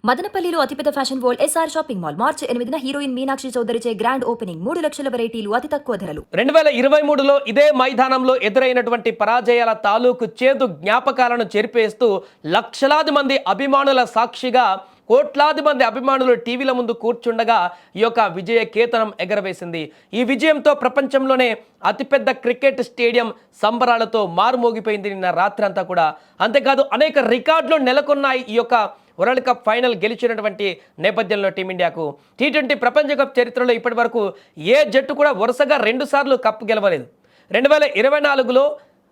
మదనపల్లిలో అతిపెద్ద fashion world SR shopping mall మార్చి 8న హీరోయిన్ మీనాక్షి చౌదరిచే గ్రాండ్ ఓపెనింగ్ 3 లక్షల వెరైటీలు అతి తక్కువ ధరలు. 2023లో ఇదే మైదానంలో ఎదురైనటువంటి పరాజయాల తాలూకు చేదు జ్ఞాపకాలను చెరిపేస్తూ లక్షలాది మంది అభిమానుల సాక్షిగా కోట్లాది మంది అభిమానులు టీవీల ముందు కూర్చుండగా ఈ యొక్క విజయ కేతనం ఎగరవేసింది. ఈ విజయంతో ప్రపంచంలోనే అతిపెద్ద క్రికెట్ స్టేడియం సంబరాలతో మారుమోగిపోయింది నిన్న రాత్రి అంతా కూడా. అంతేకాదు అనేక రికార్డులు నెలకొన్నాయి ఈ యొక్క వరల్డ్ కప్ ఫైనల్ గెలిచినటువంటి నేపథ్యంలో టీమిండియాకు. టీ20 ప్రపంచ కప్ చరిత్రలో ఇప్పటి వరకు ఏ జట్టు కూడా వరుసగా 2 సార్లు కప్ గెలవలేదు. 2024లో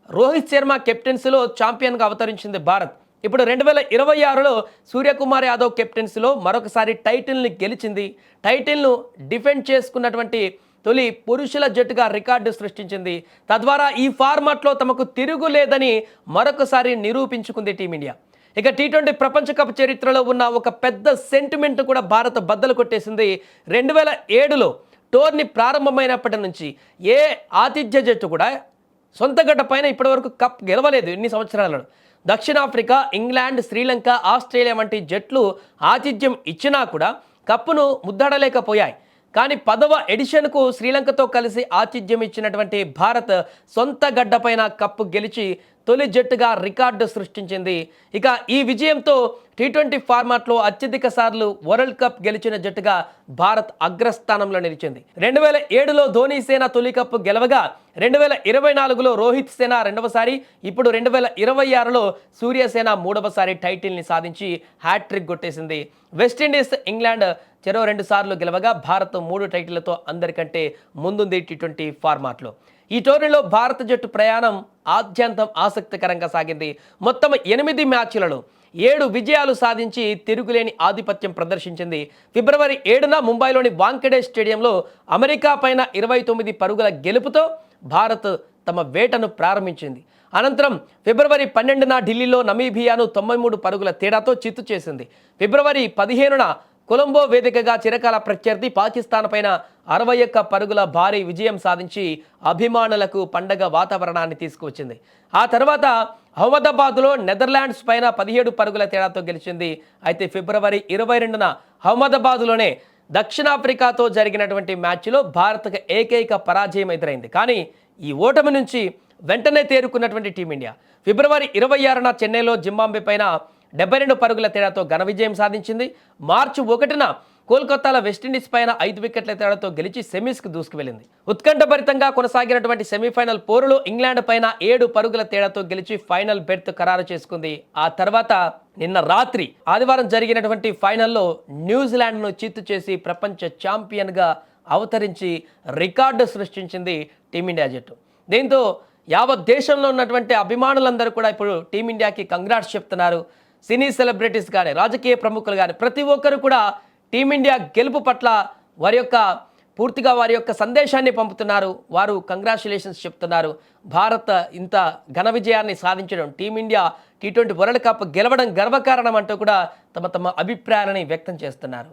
రోహిత్ శర్మ కెప్టెన్సీలో ఛాంపియన్గా అవతరించింది భారత్. ఇప్పుడు 2026లో సూర్యకుమార్ యాదవ్ కెప్టెన్సీలో మరొకసారి టైటిల్ని గెలిచింది. టైటిల్ను డిఫెండ్ చేసుకున్నటువంటి తొలి పురుషుల జట్టుగా రికార్డు సృష్టించింది. తద్వారా ఈ ఫార్మాట్లో తమకు తిరుగులేదని మరొకసారి నిరూపించుకుంది టీమిండియా. ఇక టీ20 ప్రపంచ కప్ చరిత్రలో ఉన్న ఒక పెద్ద సెంటిమెంట్ కూడా భారత్ బద్దలు కొట్టేసింది. 2007లో టోర్నీ ప్రారంభమైనప్పటి నుంచి ఏ ఆతిథ్య జట్టు కూడా సొంత గడ్డ పైన ఇప్పటివరకు కప్ గెలవలేదు. ఇన్ని సంవత్సరాలలో దక్షిణాఫ్రికా, ఇంగ్లాండ్, శ్రీలంక, ఆస్ట్రేలియా వంటి జట్లు ఆతిథ్యం ఇచ్చినా కూడా కప్పును ముద్దడలేకపోయాయి. కానీ 10వ ఎడిషన్కు శ్రీలంకతో కలిసి ఆతిథ్యం ఇచ్చినటువంటి భారత్ సొంత గడ్డపైన కప్పు గెలిచి తొలి జట్టుగా రికార్డు సృష్టించింది. ఇక ఈ విజయంతో టీ20 ఫార్మాట్లో అత్యధిక సార్లు వరల్డ్ కప్ గెలిచిన జట్టుగా భారత్ అగ్రస్థానంలో నిలిచింది. 2007లో ధోనీ సేన తొలి కప్పు గెలవగా 2024లో రోహిత్ సేన రెండవసారి, ఇప్పుడు 2026లో సూర్యసేన మూడవసారి టైటిల్ని సాధించి హ్యాట్రిక్ కొట్టేసింది. వెస్టిండీస్, ఇంగ్లాండ్ చెరో 2 సార్లు గెలవగా భారత్ 3 టైటిళ్లతో అందరికంటే ముందుంది టీ20 ఫార్మాట్లో. ఈ టోర్నీలో భారత జట్టు ప్రయాణం ఆద్యంతం ఆసక్తికరంగా సాగింది. మొత్తం 8 మ్యాచ్లలో 7 విజయాలు సాధించి తిరుగులేని ఆధిపత్యం ప్రదర్శించింది. ఫిబ్రవరి 7న ముంబైలోని వాంఖెడే స్టేడియంలో అమెరికా పైన 29 పరుగుల గెలుపుతో భారత్ తమ వేటను ప్రారంభించింది. అనంతరం ఫిబ్రవరి 12న ఢిల్లీలో నమీబియాను 93 పరుగుల తేడాతో చిత్తు చేసింది. ఫిబ్రవరి 15న కొలంబో వేదికగా చిరకాల ప్రత్యర్థి పాకిస్తాన్ పైన 61 పరుగుల భారీ విజయం సాధించి అభిమానులకు పండగ వాతావరణాన్ని తీసుకువచ్చింది. ఆ తర్వాత అహ్మదాబాద్లో నెదర్లాండ్స్ పైన 17 పరుగుల తేడాతో గెలిచింది. అయితే ఫిబ్రవరి 22న అహ్మదాబాద్లోనే దక్షిణాఫ్రికాతో జరిగినటువంటి మ్యాచ్లో భారత్కు ఏకైక పరాజయం ఎదురైంది. కానీ ఈ ఓటమి నుంచి వెంటనే తేరుకున్నటువంటి టీమిండియా ఫిబ్రవరి 26న చెన్నైలో జింబాబ్వే పైన 72 పరుగుల తేడాతో ఘన విజయం సాధించింది. మార్చి 1న కోల్కతాలో వెస్టిండీస్ పైన 5 వికెట్ల తేడాతో గెలిచి సెమీస్కు దూసుకువెళ్ళింది. ఉత్కంఠభరితంగా కొనసాగినటువంటి సెమీఫైనల్ పోరులో ఇంగ్లాండ్ పైన 7 పరుగుల తేడాతో గెలిచి ఫైనల్ బెర్త్ ఖరారు చేసుకుంది. ఆ తర్వాత నిన్న రాత్రి ఆదివారం జరిగినటువంటి ఫైనల్లో న్యూజిలాండ్ను చిత్తు చేసి ప్రపంచ ఛాంపియన్గా అవతరించి రికార్డు సృష్టించింది టీమిండియా జట్టు. దీంతో యావత్ దేశంలో ఉన్నటువంటి అభిమానులందరూ కూడా ఇప్పుడు టీమిండియాకి కంగ్రాట్స్ చెప్తున్నారు. సినీ సెలబ్రిటీస్ కానీ, రాజకీయ ప్రముఖులు కానీ ప్రతి ఒక్కరు కూడా టీమిండియా గెలుపు పట్ల పూర్తిగా వారి యొక్క సందేశాన్ని పంపుతున్నారు. వారు కంగ్రాచులేషన్స్ చెప్తున్నారు. భారత్ ఇంత ఘన విజయాన్ని సాధించడం, టీమిండియా టీ20 వరల్డ్ కప్ గెలవడం గర్వకారణం అంటూ కూడా తమ అభిప్రాయాలని వ్యక్తం చేస్తున్నారు.